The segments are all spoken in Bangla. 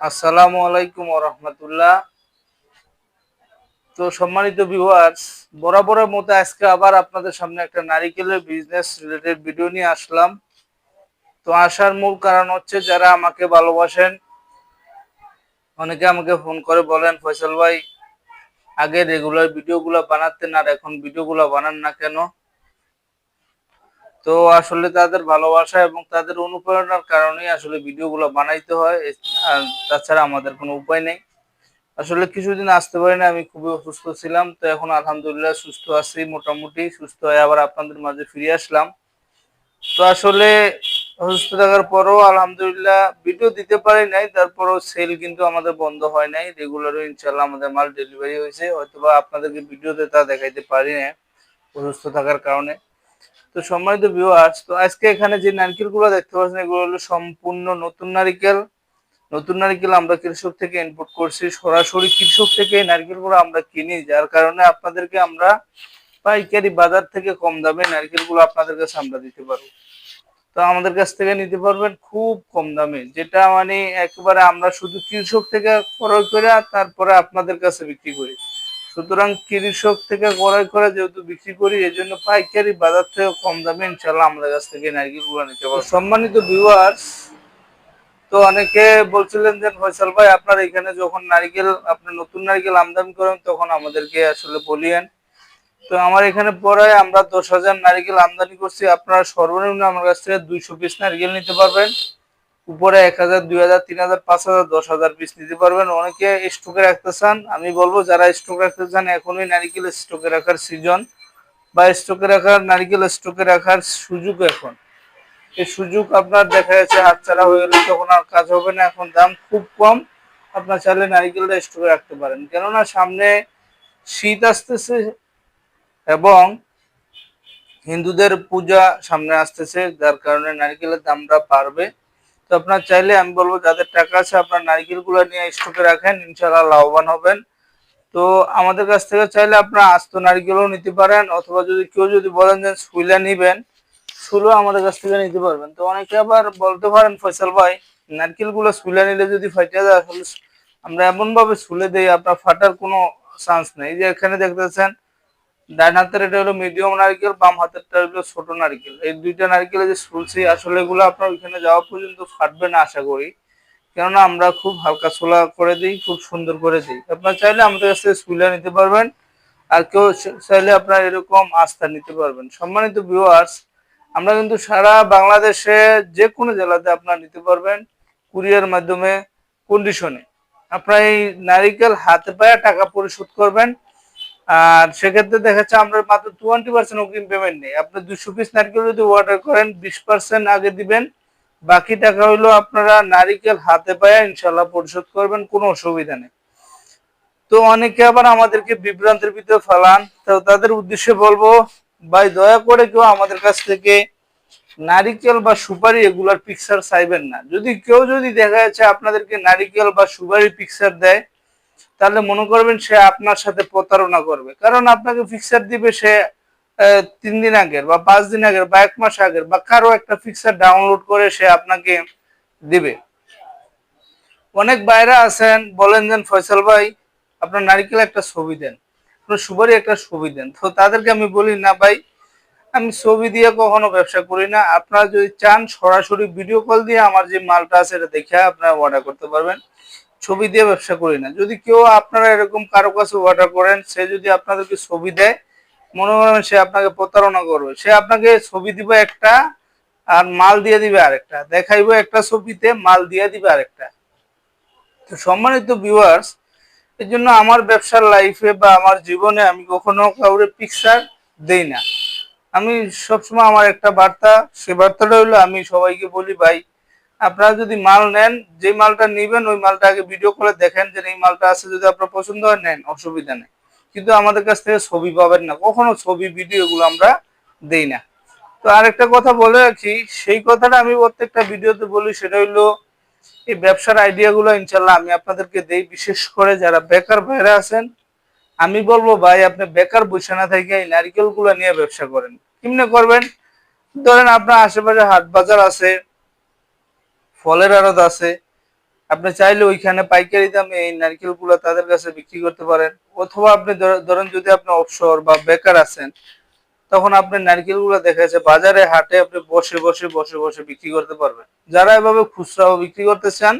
আসসালামু আলাইকুম ওয়া রাহমাতুল্লাহ। তো সম্মানিত ভিউয়ার্স, বরাবরের মতো আজকে আবার আপনাদের সামনে একটা নারিকেলের বিজনেস রিলেটেড ভিডিও নিয়ে আসলাম। তো আসার মূল কারণ হচ্ছে যারা আমাকে ভালোবাসেন, অনেকে আমাকে ফোন করে বলেন, ফয়সাল ভাই আগে রেগুলার ভিডিওগুলো বানাতেন আর এখন ভিডিওগুলো বানান না কেন? তো আসলে তাদের ভালোবাসা এবং তাদের অনুপ্রেরণার কারণেই আসলে ভিডিওগুলো বানাইতে হয়। আর তাছাড়া আমাদের কোনো উপায় নেই। আসলে কিছুদিন আসতে পারি না, আমি খুবই অসুস্থ ছিলাম। তো এখন আলহামদুলিল্লাহ সুস্থ আছি, মোটামুটি সুস্থ হয়ে আবার আপনাদের মাঝে ফিরে আসলাম। তো আসলে অসুস্থ থাকার পরও আলহামদুলিল্লাহ ভিডিও দিতে পারি নাই, তারপরও সেল কিন্তু আমাদের বন্ধ হয় নাই, রেগুলারও ইনশাল্লাহ আমাদের মাল ডেলিভারি হয়েছে। হয়তোবা আপনাদেরকে ভিডিওতে তা দেখাইতে পারি না অসুস্থ থাকার কারণে। তো সম্মানিত ভিউয়ার্স, তো আজকে এখানে যে নারকেলগুলো দেখতে পাচ্ছেন এগুলো হলো সম্পূর্ণ নতুন নারকেল। নতুন নারকেল আমরা কৃষক থেকে ইনপুট করছি, সরাসরি কৃষক থেকে নারকেলগুলো আমরা কিনি, যার কারণে আপনাদেরকে আমরা পাইকারি বাজার থেকে কম দামে নারকেলগুলো আপনাদের কাছে আমরা দিতে পারবো। তো আমাদের কাছ থেকে নিতে পারবেন খুব কম দামে, যেটা মানে একেবারে আমরা শুধু কৃষক থেকে ক্রয় করে তারপরে আপনাদের কাছে বিক্রি করি। সুতরাং কৃষক থেকে ক্রয় করে যেহেতু বিক্রি করি, এই জন্য পাইকারি বাজার থেকে কম দামে ইনশাল্লাহ আমাদের কাছ থেকে নারকেলগুলো নিতে পারবো। সম্মানিত ভিউয়ার্স, তো অনেকে বলছিলেন যে ফয়সাল ভাই আপনার এখানে যখন নারকেল আপনি নতুন নারকেল আমদানি করেন তখন আমাদেরকে আসলে বলিয়েন। তো আমার এখানে পড়ায় আমরা 10,000 নারকেল আমদানি করছি। আপনারা সর্বনিম্ন আমার কাছ থেকে 200 পিস নারকেল নিতে পারবেন, উপরে 1,000, 2,000, 3,000, 5,000, 10,000 পিস নিতে পারবেন। অনেকে স্টকে রাখতে চান, আমি বলবো যারা স্টক রাখতে চান এখনই নারকেল স্টকে রাখার সিজন, বা স্টকে রাখার নারকেল স্টকে রাখার সুযোগ এখন। এই সুযোগ আপনার দেখা যাচ্ছে হাতছাড়া হয়ে গেলে তখন আর কাজ হবে না। এখন দাম খুব কম, আপনার চাইলে নারিকেলটা স্টোরে রাখতে পারেন, কেননা সামনে শীত আসতেছে এবং হিন্দুদের পূজা সামনে আসতেছে, যার কারণে নারিকেলের দামটা বাড়বে। তো আপনার চাইলে আমি বলবো যাদের টাকা আছে আপনার নারিকেলগুলো নিয়ে স্টকে রাখেন, ইনশাআল্লাহ লাভবান হবেন। তো আমাদের কাছ থেকে চাইলে আপনার আস্ত নারিকেলও নিতে পারেন, অথবা যদি কেউ যদি বলেন যে সুইলা নিবেন, সুলো আমাদের কাছ থেকে নিতে পারবেন। তো অনেকে আবার বলতে পারেন ফয়সাল ভাই নারকেল গুলো সুলে নিলে যদি ফাইটে যায়, আসলে আমরা এমন ভাবে সুলে দেই আপনার ফাটার কোনো চান্স নেই। এই যে এখানে দেখতেছেন ডান হাতের এটা হলো মিডিয়াম নারকেল, বাম হাতেরটা হলো ছোট নারকেল। এই দুইটা নারকেলে যে সুলছি আসলে এগুলো আপনার ওইখানে যাওয়া পর্যন্ত ফাটবে না আশা করি, কেননা আমরা খুব হালকা ছোলা করে দিই, খুব সুন্দর করে দিই। আপনার চাইলে আমাদের কাছ থেকে সুলে নিতে পারবেন, আর কেউ চাইলে আপনার এরকম আস্থা নিতে পারবেন। সম্মানিত ভিউয়ার্স, আমরা কিন্তু সারা বাংলাদেশে যে কোনো জেলাতে আপনারা নিতে পারবেন কুরিয়ার মাধ্যমে, কন্ডিশনে। আপনার এই নারিকেল হাতে পায়ে টাকা পরিশোধ করবেন, আর সেক্ষেত্রে দেখা যাচ্ছে আমরা মাত্র 20% অগ্রিম পেমেন্ট নেই। আপনি 200 পিস নারকেল যদি অর্ডার করেন 20% আগে দিবেন, বাকি টাকা হইলো আপনারা নারিকেল হাতে পায়ে ইনশাল্লাহ পরিশোধ করবেন, কোনো অসুবিধা নেই। তো অনেকে আবার আমাদেরকে বিভ্রান্তের ভিতরে ফেলান, তো তাদের উদ্দেশ্যে বলবো ভাই দয়া করে কেউ আমাদের কাছ থেকে নারিকেল বা সুপারি এগুলার পিকচার চাইবেন না। যদি কেউ যদি দেখা যাচ্ছে আপনাদেরকে নারিকেল বা সুপারি পিকচার দেয়, তাহলে মনে করবেন সে আপনার সাথে প্রতারণা করবে। কারণ আপনাকে পিকচার দিবে সে 3 দিন আগের বা 5 দিন আগের বা 1 মাস আগের বা কারো একটা পিকচার ডাউনলোড করে সে আপনাকে দিবে। অনেক বাইরা আছেন বলেন যে ফয়সাল ভাই আপনার নারিকেল একটা ছবি দেন, আপনার সুপারি একটা ছবি দেন। তো তাদেরকে আমি বলি না ভাই, আমি ছবি দিয়ে কখনো ব্যবসা করি না। আপনারা যদি চান সরাসরি ভিডিও কল দিয়ে আমার যে মালটা আছে এটা দেখে আপনারা অর্ডার করতে পারবেন, ছবি দিয়ে ব্যবসা করি না। যদি কেউ আপনারা এরকম কারো কাছে অর্ডার করেন, সে যদি আপনাদেরকে ছবি দেয়, মনে করেন সে আপনাকে প্রতারণা করবে। সে আপনাকে ছবি দিবে একটা আর মাল দিয়ে দিবে আরেকটা, দেখাইবো একটা ছবিতে, মাল দিয়ে দিবে আরেকটা। তো সম্মানিত ভিউয়ার্স, এই জন্য আমার ব্যবসার লাইফে বা আমার জীবনে আমি কখনো কাউরে পিকচার দেই না। আমি সবসময় আমার একটা বার্তা, সে বার্তাটা হলো আমি সবাইকে বলি ভাই আপনারা যদি মাল নেন, যে মালটা নেবেন ওই মালটা আগে ভিডিও করে দেখেন যে এই মালটা আছে, যদি আপনার পছন্দ হয় নেন, অসুবিধা নেই। কিন্তু আমাদের কাছ থেকে ছবি পাবেন না, কখনো ছবি ভিডিও এগুলো আমরা দেই না। তো আরেকটা কথা বলে রাখি, সেই কথাটা আমি প্রত্যেকটা ভিডিওতে বলি, সেটা হলো এই ব্যবসার আইডিয়াগুলো ইনশাল্লাহ আমি আপনাদেরকে দেই, বিশেষ করে যারা বেকার ভাইরা আছেন। আমি বলবো ভাই আপনি বেকার বসে না থেকে এই নারিকেল গুলো নিয়ে ব্যবসা করেন। কেমনে করবেন? ধরেন আপনার আশেপাশে হাট বাজার আছে, ফলের আড়ত আছে, আপনি চাইলে ওইখানে পাইকারি দামে এই নারকেলগুলো তাদের কাছে বিক্রি করতে পারেন, অথবা আপনি ধরেন যদি আপনি অবসর বা বেকার আছেন, তখন আপনি নারকেলগুলো দেখা যাচ্ছে বাজারে হাটে আপনি বসে বসে বসে বসে বিক্রি করতে পারবেন। যারা এভাবে খুচরাও বিক্রি করতে চান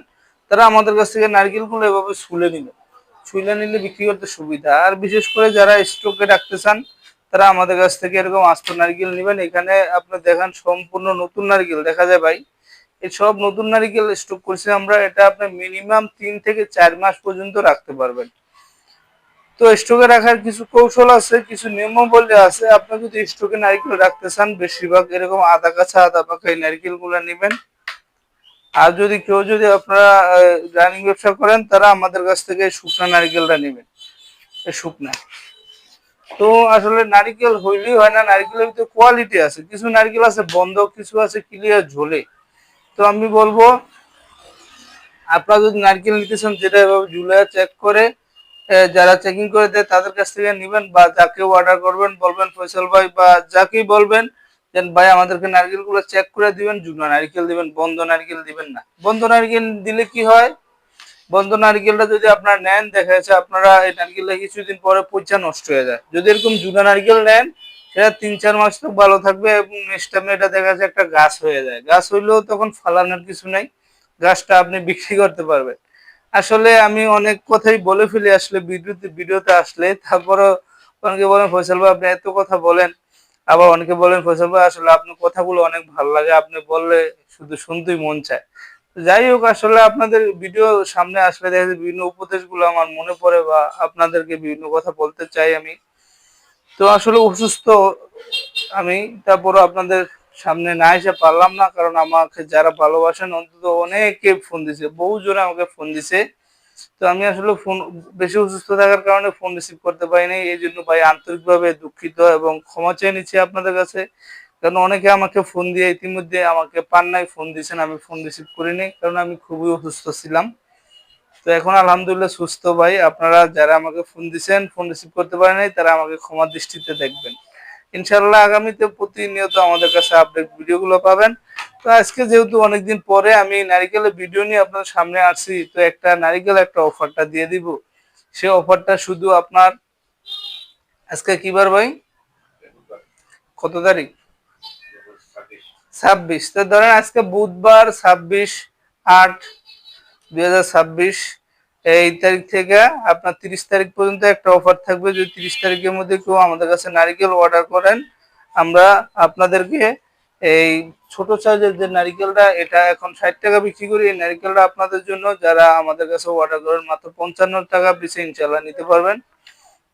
তারা আমাদের কাছ থেকে নারকেলগুলো এভাবে ছুলে নিলে বিক্রি করতে সুবিধা। আর বিশেষ করে যারা স্টকে রাখতে চান তারা আমাদের কাছ থেকে এরকম আস্ত নারকেল নেবেন। এখানে আপনি দেখেন সম্পূর্ণ নতুন নারকেল দেখা যায় ভাই। এই সব নতুন নারকেল স্টক করছি আমরা, এটা আপনি মিনিমাম 3 থেকে 4 মাস পর্যন্ত রাখতে পারবেন। তো স্টকে রাখার কিছু কৌশল আছে, কিছু নিয়মাবলী আছে। আপনি যদি স্টকে নারকেল রাখতে চান, বেশিরভাগ এরকম আধা কাঁচা আধা পাকা এই নারকেল গুলা নেবেন। আর যদি কেউ যদি আপনারা রানিং ব্যবসা করেন তারা আমাদের কাছ থেকে শুকনা নারকেলটা নেবেন, শুকনা। তো আসলে নারকেল হইলেই হয় না, নারকেলের ভিতরে কোয়ালিটি আছে, কিছু নারকেল আছে বন্ধ, কিছু আছে ক্লিয়ার ঝোলে। তো আমি বলবো আপনারা যদি নারকেল নিতে চান যেটা এভাবে ঝুলে চেক করে যারা চেকিং করে দেয় তাদের কাছ থেকে নেবেন, বা যাকে অর্ডার করবেন বলবেন ফয়সাল ভাই বা যাকেই বলবেন যে ভাই আমাদেরকে নারকেলগুলো চেক করে দিবেন, জুনা নারকেল দিবেন, বন্ধ নারকেল দিবেন না। বন্ধ নারকেল দিলে কি হয়, বন্ধ নারকেলটা যদি আপনারা নেন দেখা যাচ্ছে আপনারা এই নারকেলটা কিছুদিন পরে পচা নষ্ট হয়ে যায়। যদি এরকম জুনা নারকেল নেন সেটা 3-4 মাস তো ভালো থাকবে, এবং নেক্সট টাইমে এটা দেখা যাচ্ছে একটা গাছ হয়ে যায়। গাছ হইলেও তখন ফালানোর কিছু নাই, গাছটা আপনি বিক্রি করতে পারবেন। আসলে আমি অনেক কথাই বলে ফেলি আসলে ভিডিওতে আসলে, তারপরও অনেকে বলেন ফয়সাল ভাই আপনি এত কথা বলেন, আবার অনেকে বলেন ফয়সাল ভাই আসলে আপনার কথাগুলো অনেক ভালো লাগে, আপনি বললে শুধু শুনতেই মন চায়। যাই হোক, আসলে আপনাদের ভিডিও সামনে আসলে দেখা যায় বিভিন্ন উপদেশগুলো আমার মনে পড়ে, বা আপনাদেরকে বিভিন্ন কথা বলতে চাই আমি। তো আসলে অসুস্থ আমি, তারপরও আপনাদের সামনে না এসে পারলাম না, কারণ আমাকে যারা ভালোবাসেন অন্তত অনেকে ফোন দিছে, বহু জনে আমাকে ফোন দিছে। তো আমি আসলে ফোন বেশি অসুস্থ থাকার কারণে ফোন রিসিভ করতে পারিনি। এই জন্য ভাই আন্তরিকভাবে দুঃখিত এবং ক্ষমা চেয়ে নিচ্ছি আপনাদের কাছে। কারণ অনেকে আমাকে ফোন দিয়ে ইতিমধ্যে আমাকে পান নাই, ফোন দিয়েছেন, আমি ফোন রিসিভ করিনি কারণ আমি খুবই অসুস্থ ছিলাম। তো এখন আলহামদুলিল্লাহ সুস্থ ভাই। আপনারা যারা আমাকে ফোন দিছেন, ফোন রিসিভ করতে পারেন নাই, তারা আমাকে ক্ষমা দৃষ্টিতে দেখবেন। ইনশাআল্লাহ আগামীতে প্রতিনিয়ত আমাদের কাছে আপডেট ভিডিওগুলো পাবেন। তো আজকে যেহেতু অনেকদিন পরে আমি নারিকেলের ভিডিও নিয়ে আপনার সামনে আসছি, তো একটা নারিকেল একটা অফারটা দিয়ে দিব। সে অফারটা শুধু আপনার, আজকে কি বার ভাই, কত তারিখ? 26। তো ধরেন আজকে বুধবার 26/8/2026, এই তারিখ থেকে আপনার 30 তারিখ পর্যন্ত একটা অফার থাকবে। যদি 30 তারিখের মধ্যে কেউ আমাদের কাছে নারিকেল অর্ডার করেন, আমরা আপনাদেরকে এই ছোট সাইজের যে নারিকেলটা, এটা এখন 60 টাকা বিক্রি করি। এই নারিকেলটা আপনাদের জন্য, যারা আমাদের কাছে অর্ডার করেন মাত্র 55 টাকা পিসে ইনশাল্লাহ নিতে পারবেন।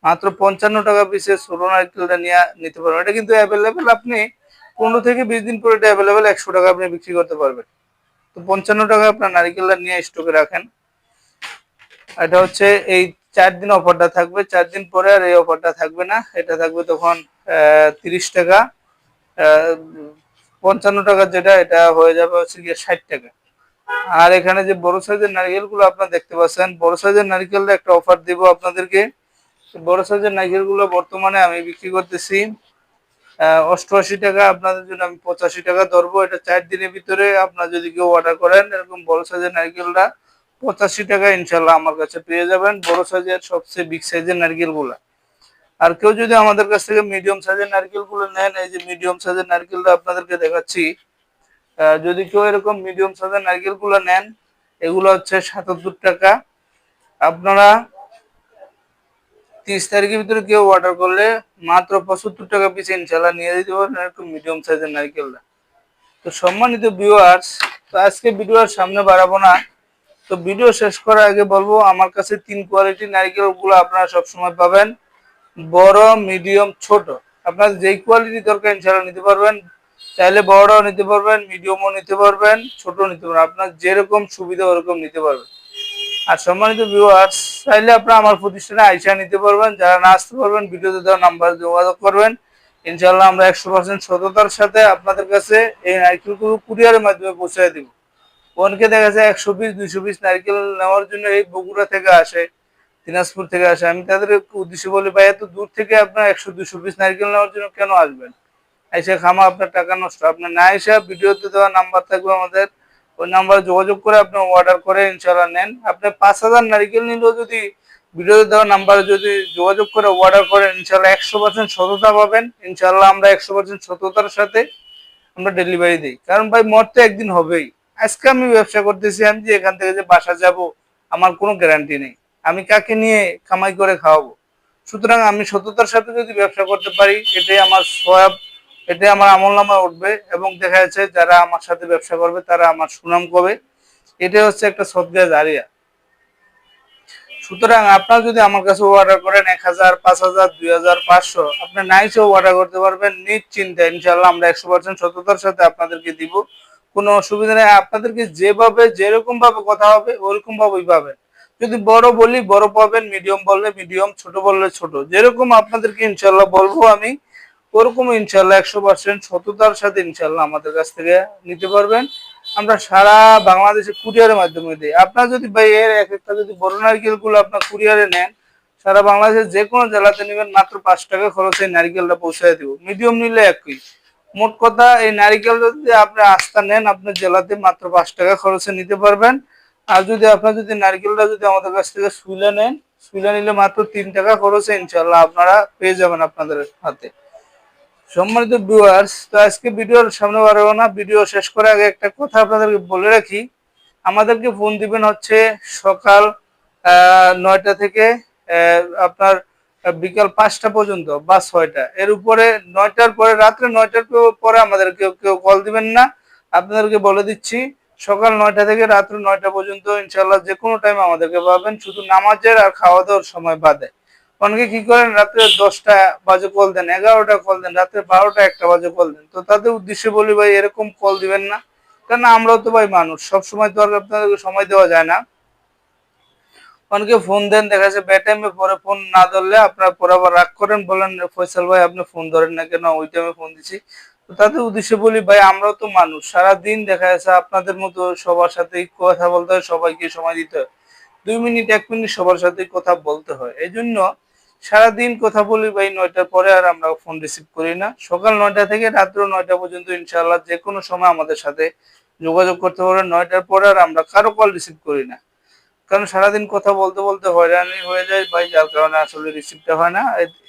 মাত্র 55 টাকা পিসে ছোট নারকেলটা নিয়ে নিতে পারবেন। এটা কিন্তু অ্যাভেলেবেল, আপনি 15 থেকে 20 দিন পরে এটা অ্যাভেলেবেল 100 টাকা আপনি বিক্রি করতে পারবেন। তো 55 টাকা আপনার নারকেলটা নিয়ে স্টকে রাখেন। এটা হচ্ছে এই 4 দিন অফারটা থাকবে, 4 দিন পরে আর এই অফারটা থাকবে না। এটা থাকবে তখন 30 টাকা, 55 টাকা যেটা, এটা হয়ে যাবে হচ্ছে গিয়ে 60 টাকা। আর এখানে যে বড় সাইজের নারকেলগুলো আপনারা দেখতে পাচ্ছেন, বড় সাইজের নারকেলটা একটা অফার দিব আপনাদেরকে। বড় সাইজের নারকেলগুলো বর্তমানে আমি বিক্রি করতেছি 88 টাকা। আপনাদের জন্য আমি 85 টাকা ধরবো। এটা 4 দিনের ভিতরে আপনার যদি কেউ অর্ডার করেন এরকম বড় সাইজের নারকেলটা 85 টাকা ইনশাল্লাহ আমার কাছে পেয়ে যাবেন, বড় সাইজের সবচেয়ে বিগ সাইজের নারকেলগুলো। আর কেউ যদি আমাদের কাছ থেকে মিডিয়াম সাইজের নারকেলগুলো নেন, এই যে মিডিয়াম সাইজের নারকেলটা আপনাদেরকে দেখাচ্ছি, যদি কেউ এরকম মিডিয়াম সাইজের নারকেলগুলো নেন, এগুলো হচ্ছে 77 টাকা। আপনারা 30 তারিখের ভিতরে কেউ অর্ডার করলে মাত্র 75 টাকা পিস ইনশাল্লাহ নিয়ে দিতে পারবেন একটু মিডিয়াম সাইজের নারকেলটা। তো সম্মানিত ভিউয়ার্স, তো আজকে ভিডিও আর সামনে বাড়াবো না। তো ভিডিও শেষ করার আগে বলবো, আমার কাছে 3 কোয়ালিটির নারকেলগুলো আপনারা সবসময় পাবেন, বড়, মিডিয়াম, ছোট। আপনার যেই কোয়ালিটি দরকার ইনশাল্লাহ নিতে পারবেন। চাইলে বড়টাও নিতে পারবেন, মিডিয়ামও নিতে পারবেন, ছোট নিতে পারবেন, আপনার যেরকম সুবিধা ওরকম নিতে পারবেন। আর সম্মানিত ভিউয়ার্স, চাইলে আপনারা আমার প্রতিষ্ঠানে আইসা নিতে পারবেন। যারা না আসতে পারবেন ভিডিওতে দেওয়া নাম্বার যোগাযোগ করবেন, ইনশাআল্লাহ আমরা 100% সততার সাথে আপনাদের কাছে এই নারকেলগুলো কুরিয়ারের মাধ্যমে পৌঁছে দিব। অনেকে দেখা যায় 100 পিস 200 পিস নারকেল নেওয়ার জন্য এই বগুড়া থেকে আসে, দিনাজপুর থেকে আসে। আমি তাদের উদ্দেশ্যে বলি ভাই এত দূর থেকে আপনার 100-200 পিস নারকেল নেওয়ার জন্য কেন আসবেন? এসে খামা আপনার টাকা নষ্ট। আপনি না এসে ভিডিওতে দেওয়া নাম্বার থাকবে আমাদের, ওই নাম্বারে যোগাযোগ করে আপনি অর্ডার করে ইনশাল্লাহ নেন। আপনি 5,000 নারিকেল নিলেও যদি ভিডিওতে দেওয়া নাম্বারে যদি যোগাযোগ করে অর্ডার করেন ইনশাল্লাহ 100% সততা পাবেন। ইনশাল্লাহ আমরা 100% সততার সাথে আমরা ডেলিভারি দিই। কারণ ভাই মরতে একদিন হবেই। আজকে আমি ব্যবসা করতেছি, আমি যে এখান থেকে যে বাসা যাব আমার কোনো গ্যারান্টি নেই। আমি কাকে নিয়ে কামাই করে খাওয়াবো? সুতরাং আমি সততার সাথে যদি ব্যবসা করতে পারি এটাই আমার সওয়াব, এটাই আমার আমলনামায় উঠবে এবং দেখা যাচ্ছে যারা আমার সাথে ব্যবসা করবে তারা আমার সুনাম করবে। এটাই হচ্ছে একটা সদকা জারিয়া। সুতরাং আপনারা যদি আমার কাছে অর্ডার করেন 1,000, 5,000, 2,000, 500 আপনি নাইসেও অর্ডার করতে পারবেন নিশ্চিন্তে। ইনশাল্লাহ আমরা 100% সততার সাথে আপনাদেরকে দিব, কোনো অসুবিধা নেই। আপনাদেরকে যেভাবে যেরকম ভাবে কথা হবে ওরকম ভাবেই পাবেন। যদি বড় বলি বড় পাবেন, মিডিয়াম বললে মিডিয়াম, ছোট বললে ছোট, যেরকম আপনাদেরকে ইনশাল্লাহ বলবো আমি ওরকম ইনশাল্লাহ 100% সততার সাথে ইনশাল্লাহ আমাদের কাছ থেকে নিতে পারবেন। আমরা সারা বাংলাদেশে কুরিয়ারের মাধ্যমে দিই। আপনার যদি ভাই এর এক একটা যদি বড় নারকেল গুলো আপনার কুরিয়ারে নেন, সারা বাংলাদেশের যে কোনো জেলাতে নেবেন মাত্র 5 টাকা খরচে নারকেলটা পৌঁছায় দিব। মিডিয়াম নিলে একই। মোট কথা এই নারকেল যদি আপনি আস্থা নেন আপনার জেলাতে মাত্র 5 টাকা খরচে নিতে পারবেন। আর যদি আপনার যদি নারকেলটা যদি আমাদের কাছ থেকে সুইলা নেন, সুইলা নিলে মাত্র 3 টাকা খরচে ইনশাল্লাহ আপনারা পেয়ে যাবেন আপনাদের হাতে। সম্মানিত ভিউয়ার্স, তো আজকে ভিডিওর সামনে বাড়াবো না, ভিডিও শেষ করার আগে একটা কথা আপনাদেরকে বলে রাখি। আমাদেরকে ফোন দিবেন হচ্ছে সকাল 9টা থেকে আপনার বিকাল 5টা পর্যন্ত বা 6টা, এর উপরে 9টার পরে রাত্রে 9টার পরে আমাদের কেউ কল দিবেন না। আপনাদেরকে বলে দিচ্ছি সকাল 9টা থেকে রাত্র 9টা পর্যন্ত ইনশাল্লাহ যে কোনো টাইম আমাদেরকে পাবেন, শুধু নামাজের আর খাওয়া দাওয়ার সময় বাদে। অনেকে কি করেন রাত্রে 10টা বাজে কল দেন, 11টা কল দেন, রাত্রে 12টা 1টা বাজে কল দেন। তো তাদের উদ্দেশ্যে বলি ভাই এরকম কল দিবেন না, কারণ আমরাও তো ভাই মানুষ, সব সময় তো আর আপনাদেরকে সময় দেওয়া যায় না। অনেকে ফোন দেন দেখা যাচ্ছে বে টাইমে, পরে ফোন না ধরলে আপনার পরে আবার রাগ করেন, বলেন ফয়সাল ভাই আপনি ফোন ধরেন না কেন, ওই টাইমে ফোন দিছি। তো তাদের উদ্দেশ্যে বলি ভাই আমরাও তো মানুষ, সারাদিন দেখা যাচ্ছে আপনাদের মতো সবার সাথেই কথা বলতে হয়, সবাইকে সময় দিতে হয়। 2 মিনিট 1 মিনিট সবার সাথে কথা বলতে হয়। এই জন্য সারাদিন কথা বলি ভাই 9টার পরে আর আমরা ফোন রিসিভ করি না। সকাল 9টা থেকে রাত্র 9টা পর্যন্ত ইনশাআল্লাহ যে কোনো সময় আমাদের সাথে যোগাযোগ করতে পারবেন। 9টার পরে আর আমরা কারো কল রিসিভ করি না, কারণ সারাদিন কথা বলতে বলতে হয়রানি হয়ে যায় ভাই, যার কারণে আসলে রিসিভটা হয় না।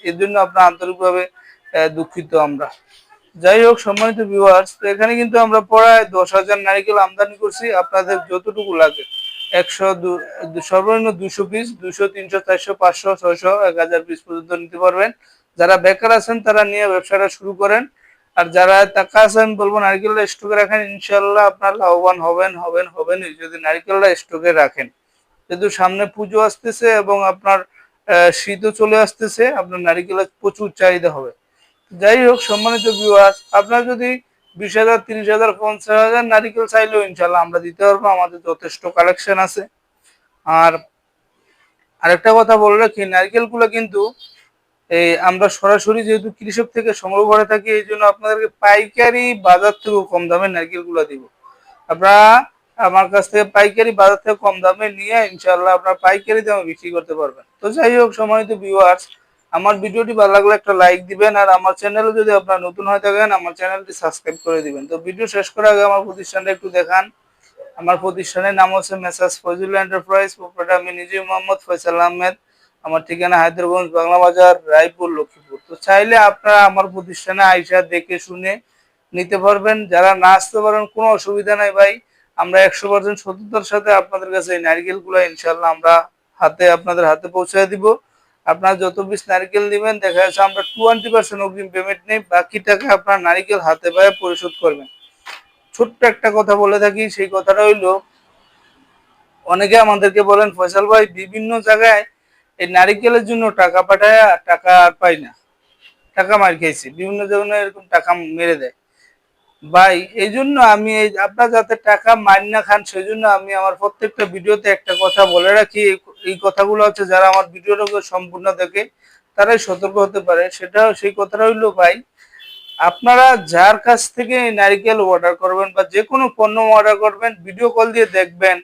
এর জন্য আপনার আন্তরিকভাবে দুঃখিত আমরা। যাই হোক সম্মানিত ভিউয়ার্স, তো এখানে কিন্তু আমরা প্রায় 10,000 নারিকেল আমদানি করছি। আপনাদের যতটুকু লাগে 100 সর্বনিম্ন 200 পিস, 200, 300, 400, 500, 600, 1,000 পিস পর্যন্ত নিতে পারবেন। যারা বেকার আছেন তারা নিয়ে ব্যবসাটা শুরু করেন। আর যারা টাকা আছে আমি বলবো নারিকেলটা স্টকে রাখেন, ইনশাল্লাহ আপনার লাভবান হবেন যদি নারিকেলটা স্টকে রাখেন। যেহেতু সামনে পুজো আসতেছে এবং আপনার শীতও চলে আসতেছে, আপনার নারিকেলের প্রচুর চাহিদা হবে। যাই হোক সম্মানিত ভিউয়ার্স, আপনার যদি 20,000, 30,000, 50,000 নারিকেল চাইলেও ইনশাল্লাহ আমরা দিতে পারবো, আমাদের যথেষ্ট কালেকশন আছে। আর আরেকটা কথা বলে রাখি, নারিকেল গুলো কিন্তু এই আমরা সরাসরি যেহেতু কৃষক থেকে সংগ্রহ করে থাকি, এই জন্য আপনাদেরকে পাইকারি বাজার থেকেও কম দামে নারিকেল গুলো দিব। আপনারা আমার কাছ থেকে পাইকারি বাজার থেকে কম দামে নিয়ে ইনশাআল্লাহ আপনারা পাইকারি দামে বিক্রি করতে পারবেন। তো যাই হোক সম্মানিত ভিউয়ার্স, আমার ভিডিওটি ভালো লাগলে একটা লাইক দিবেন, আর আমার চ্যানেলে যদি আপনারা নতুন হয়ে থাকেন আমার চ্যানেলটি সাবস্ক্রাইব করে দিবেন। তো ভিডিও শেষ করার আগে আমার প্রতিষ্ঠানটা একটু দেখান। আমার প্রতিষ্ঠানের নাম হচ্ছে মেসার্স ফয়জুল এন্টারপ্রাইজ, প্রোপ্রাইটার আমি নিজেই মোহাম্মদ ফয়সাল আহমেদ। আমার ঠিকানা হায়দ্রাবাদ, বাংলা বাজার, রায়পুর, লক্ষ্মীপুর। তো চাইলে আপনারা আমার প্রতিষ্ঠানে আইসা দেখে শুনে নিতে পারবেন। যারা না আসতে পারেন কোনো অসুবিধা নাই ভাই, আমরা 100% সততার সাথে আপনাদের কাছে এই নারকেল গুলো ইনশাল্লাহ আমরা আপনাদের হাতে পৌঁছে দিব। আপনারা যত পিস নারকেল দিবেন দেখা যাচ্ছে আমরা 20% অগ্রিম পেমেন্ট নেই, বাকি টাকা আপনার নারকেল হাতে পায়ে পরিশোধ করবেন। ছোট্ট একটা কথা বলে থাকি, সেই কথাটা হইলো অনেকে আমাদেরকে বলেন ফয়সাল ভাই বিভিন্ন জায়গায় এই নারিকেলের জন্য টাকা পাঠায় টাকা আর পাই না, টাকা মার খেয়েছি, বিভিন্ন জায়গায় এরকম টাকা মেরে দেয় ভাই। এই জন্য আমি আপনার যাতে টাকা মার না খান সেই জন্য আমি আমার প্রত্যেকটা ভিডিওতে একটা কথা বলে রাখি। এই কথাগুলো হচ্ছে যারা আমার ভিডিওটাকে সম্পূর্ণ দেখে তারাই সতর্ক হতে পারে। সেই কথাটা হইলো ভাই, আপনারা যার কাছ থেকে নারিকেল অর্ডার করবেন বা যে কোনো পণ্য অর্ডার করবেন, ভিডিও কল দিয়ে দেখবেন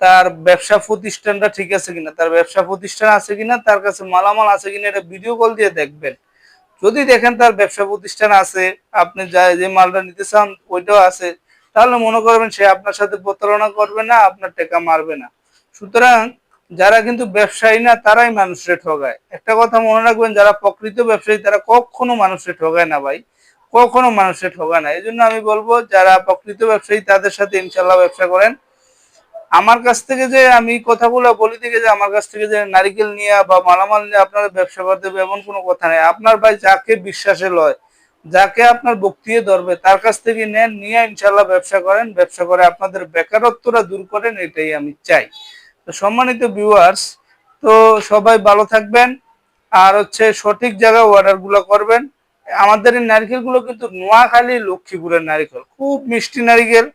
তার ব্যবসা প্রতিষ্ঠানটা ঠিক আছে কিনা, তার ব্যবসা প্রতিষ্ঠান আছে কিনা, তার কাছে মালামাল আছে কিনা, এটা ভিডিও কল দিয়ে দেখবেন। যদি দেখেন তার ব্যবসা প্রতিষ্ঠান আছে, আপনি যে মালটা নিতে চান ওইটাও আছে, তাহলে মনে করবেন সে আপনার সাথে প্রতারণা করবে না, আপনার টাকা মারবে না। সুতরাং যারা কিন্তু ব্যবসায়ী না তারাই মানুষকে ঠগায়। একটা কথা মনে রাখবেন, যারা প্রকৃত ব্যবসায়ী তারা কখনো মানুষকে ঠগায় না ভাই, কখনো মানুষকে ঠগায় না। এই জন্য আমি বলবো যারা প্রকৃত ব্যবসায়ী তাদের সাথে ইনশাল্লাহ ব্যবসা করেন। আমার কাছ থেকে যে আমি কথাগুলো বলি থেকে যে আমার কাছ থেকে যে নারিকেল নিয়ে বা মালামাল নিয়ে আপনারা ব্যবসা করতে হবে এমন কোনো কথা নেই। আপনার ভাই যাকে বিশ্বাসে লয়, যাকে আপনার বক্তিয়ে ধরবে তার কাছ থেকে নেন, নিয়ে ইনশাল্লাহ ব্যবসা করেন, ব্যবসা করে আপনাদের বেকারত্বটা দূর করেন, এটাই আমি চাই। তো সম্মানিত ভিউয়ার্স, তো সবাই ভালো থাকবেন, আর হচ্ছে সঠিক জায়গায় অর্ডার গুলো করবেন। আমাদের এই নারকেল গুলো কিন্তু নোয়াখালী লক্ষ্মীপুরের নারিকেল, খুব মিষ্টি নারিকেল।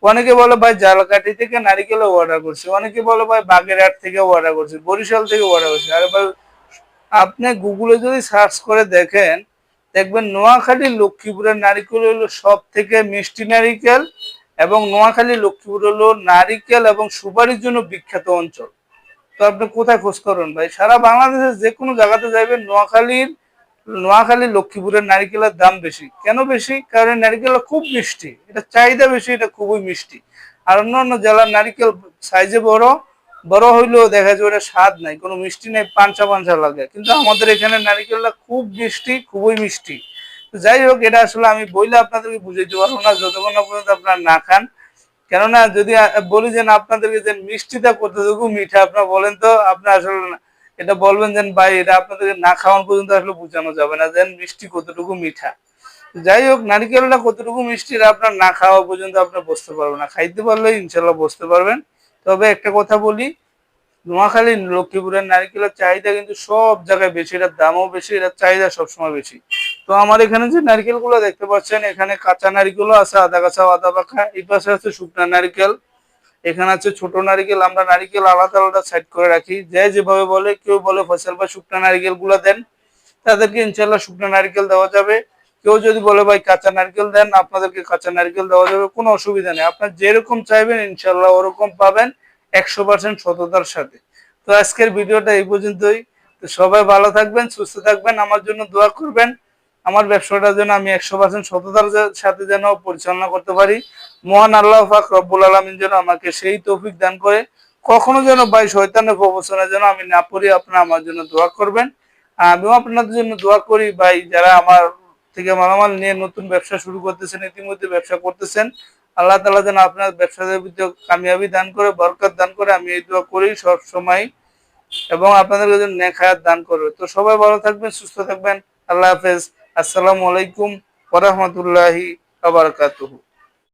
অনেকে বলে ভাই জালকাঠি থেকে নারিকেল অর্ডার করছে, অনেকে বলে ভাই বাগেরহাট থেকে অর্ডার করছে, বরিশাল থেকে অর্ডার করছে। আরে ভাই আপনি গুগলে যদি সার্চ করে দেখেন, দেখবেন নোয়াখালী লক্ষ্মীপুরের নারিকেল হলো সব থেকে মিষ্টি নারিকেল, এবং নোয়াখালী লক্ষ্মীপুর হলো নারিকেল এবং সুপারির জন্য বিখ্যাত অঞ্চল। তো আপনি কোথায় খোঁজ করবেন ভাই? সারা বাংলাদেশের যে কোনো জায়গাতে যাইবেন, নোয়াখালী লক্ষ্মীপুরের নারিকেলের দাম বেশি। কেন বেশি? কারণ নারিকেল খুব মিষ্টি, এটা চাহিদা বেশি, এটা খুবই মিষ্টি। আর অন্যান্য জেলার নারিকেল সাইজে বড়, বড় হইলেও দেখা যায় ওটা স্বাদ নাই, কোনো মিষ্টি নেই, পাঞ্চা পাঞ্চা লাগে। কিন্তু আমাদের এখানে নারিকেলটা খুব মিষ্টি, খুবই মিষ্টি। যাই হোক, এটা আসলে আমি বইলে আপনাদেরকে বুঝাইতে পারবো না যতক্ষণ না পর্যন্ত আপনারা না খান। কেননা যদি বলি যে আপনাদেরকে যে মিষ্টিটা কতটুকু মিঠা আপনারা বলেন, তো আপনার আসলে এটা বলবেন যে ভাই এটা আপনাদেরকে না খাওয়ান পর্যন্ত আসলে বোঝানো যাবে না যে মিষ্টি কতটুকু মিঠা। যাই হোক, নারিকেলটা কতটুকু মিষ্টি এটা আপনার না খাওয়া পর্যন্ত আপনার বুঝতে পারবেন না, খাইতে পারলে ইনশাল্লাহ বুঝতে পারবেন। তবে একটা কথা বলি, নোয়াখালী লক্ষ্মীপুরের নারিকেলের চাহিদা কিন্তু সব জায়গায় বেশি, এটার দামও বেশি, এটার চাহিদা সবসময় বেশি। তো আমার এখানে যে নারকেল গুলো দেখতে পাচ্ছেন, এখানে কাঁচা নারিকেলও আছে, আধা কাঁচা আধা পাকা। এই পাশে আছে শুকনা নারিকেল, এখানে আছে ছোট নারিকেল। আমরা নারিকেল আলাদা আলাদা সাইড করে রাখি, যে যেভাবে বলে, কেউ বলে ফসল বা শুকনা নারিকেল গুলা দেন, তাদেরকে ইনশাল্লাহ শুকনা নারিকেল দেওয়া যাবে। কেউ যদি বলে ভাই কাঁচা নারকেল দেন, আপনাদেরকে কাঁচা নারকেল দেওয়া যাবে, কোনো অসুবিধা নেই। আপনার যেরকম চাইবেন ইনশাল্লাহ ওরকম পাবেন, 100% সততার সাথে। তো আজকের ভিডিওটা এই পর্যন্তই। তো সবাই ভালো থাকবেন, সুস্থ থাকবেন, আমার জন্য দোয়া করবেন। আমার ব্যবসাটা যেন আমি 100% সততার সাথে যেন পরিচালনা করতে পারি। মহান আল্লাহ পাক রব্বুল আলামিন যেন আমাকে সেই তৌফিক দান করে। কখনো যেন ভাই শয়তানের প্রবচনে যেন আমি না পড়ি, আপনারা আমার জন্য দোয়া করবেন। আমিও আপনাদের জন্য দোয়া করি ভাই, যারা আমার থেকে মালামাল নিয়ে নতুন ব্যবসা শুরু করতেছেন, ইতিমধ্যে ব্যবসা করতেছেন, আল্লাহ তাআলা যেন আপনার ব্যবসাদের ভিতরে কামিয়াবি দান করে, বরকত দান করে, আমি এই দোয়া করি সব সময়। এবং আপনাদের যেন নেক হায়াত দান করবে। তো সবাই ভালো থাকবেন, সুস্থ থাকবেন। আল্লাহ হাফেজ। আসসালামু আলাইকুম ওয়া রাহমাতুল্লাহি ওয়া বারাকাতুহু।